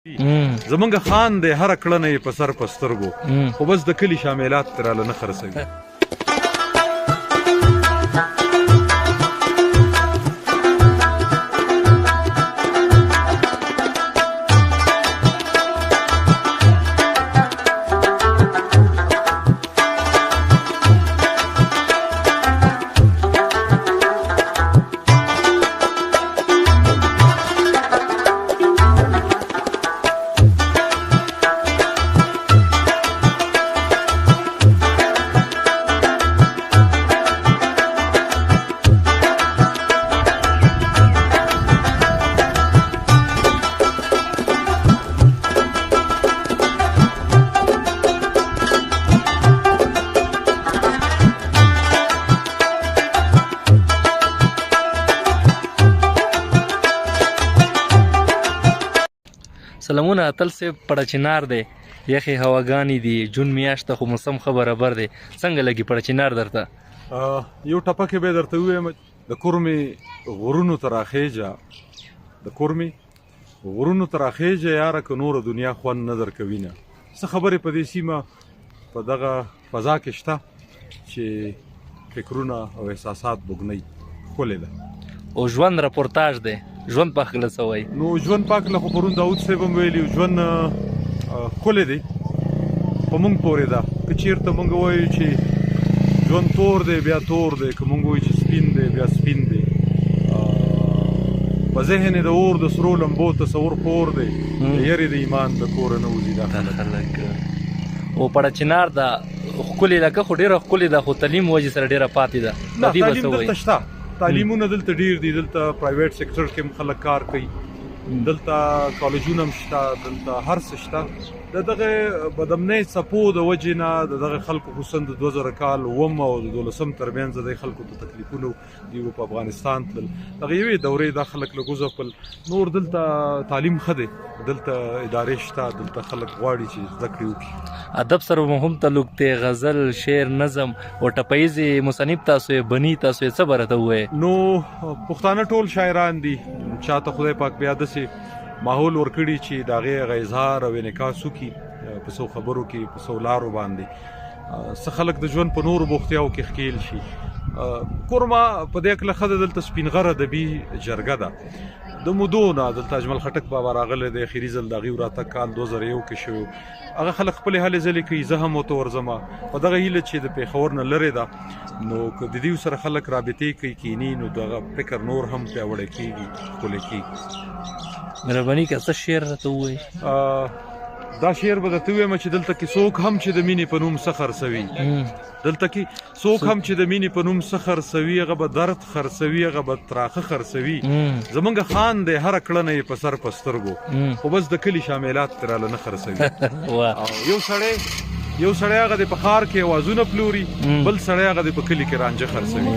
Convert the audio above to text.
زمونږ خان دی هره کړنه یې په سر په سترګو خو بس د کلي شاملات تراله نه خرڅوي. سلامونه اتل صاحب پړچینار دی یخې هواګانې دي جون میاشت خو موسم ښه برابر دی څنګه لګي پړچینار درته؟ یو ټپکې به درته ووایم د کورمې غرونو ته راخیژه د کورمې غرونو ته راخیژه یاره که نوره دنیا خوند نه درکوي نه. څه خبرې په دې سیمه په دغه فضا کې شته چې فکرونه او احساسات بوږنوي. ښکلې ده او ژوند راپورتاژ دی ژوند په هکله څه وایي؟ نو ژوند په هکله خو پرون داود صاحب هم ویلي ژوند ښکلی دی په موږ پورې ده. که چېرته موږ ووایو چې ژوند تور دی بیا تور دی، که موږ ووایو چې سپین دی بیا سپین دی. په ذهن د اور د سرو لمبو تصور خور دی د یرې د ایمان د کوره نه وځي دا خلک. او پړچینار ده ښکلې ده که خو ډېره ښکلې ده خو تعلیم وجې سره ډېره پاتې ده. نه تعلیم دلته شته، تعلیمونه دلته ډیر دي، دلته پرایویټ سیکټر کې هم خلک کار کوي، دلته کالجونه هم شته، دلته هر څه شته. د دغه بدامنۍ څپو د وجې نه د دغه خلکو خصوصا د 2000 کال اووم او د 12 ترمنځ د خلکو ته تکلیفونه دي په افغانستان تلل دغه یوې دورې دا خلک لږ وځپل. نور دلته تعلیم ښه دی، دلته ادارې شته، دلته خلک غواړي چې زده کړې وکړي. ادب سره مو هم تعلق دی، غزل، شعر، نظم او ټپیزې مصنف تاسو یې بني تاسو یې څه به راته ووایې؟ نو پښتانه ټول شاعران دي، چاته خدای پاک بیا داسې ماحول ورکړي چې د هغې هغه اظهار او انعکاس وکړي په څو خبرو کې په څو لارو باندې. څه خلک د ژوند په نورو بوختیاو کې ښکیل شي. کورما په دې هکله ښه ده دلته سپین غره ادبي جرګه ده د مودو نه. دلته اجمل خټک بابا راغلی دی، اخري ځل د هغې وراتګ کال 2001 کې شوی. هغه خلک خپلې هلې ځلې کوي، زه هم ورته ورځم په دغه هیله چې د پېښور نه لرې ده. نو که د دې سره خلک رابطې کوي کینی نو دغه فکر نور هم پیاوړی کېږي ښکلی کېږي. مهرباني که څه شعر راته ووایي؟ دا شعر به درته ووایم چې دلته کې څوک هم چې د مینې په نوم څه خرڅوي، دلته کې څوک هم چې د مینې په نوم څه خرڅوي هغه به درد خرڅوي، هغه به تراخه خرڅوي. زمونږ خان دی هره کړنه یې په سر په سترګو خو بس د کلي شاملات تراله نه خرڅوي. یو سړی هغه دی په ښار کې اوازونه پلوري، بل سړی هغه دی په کلي کې رانجه خرڅوي.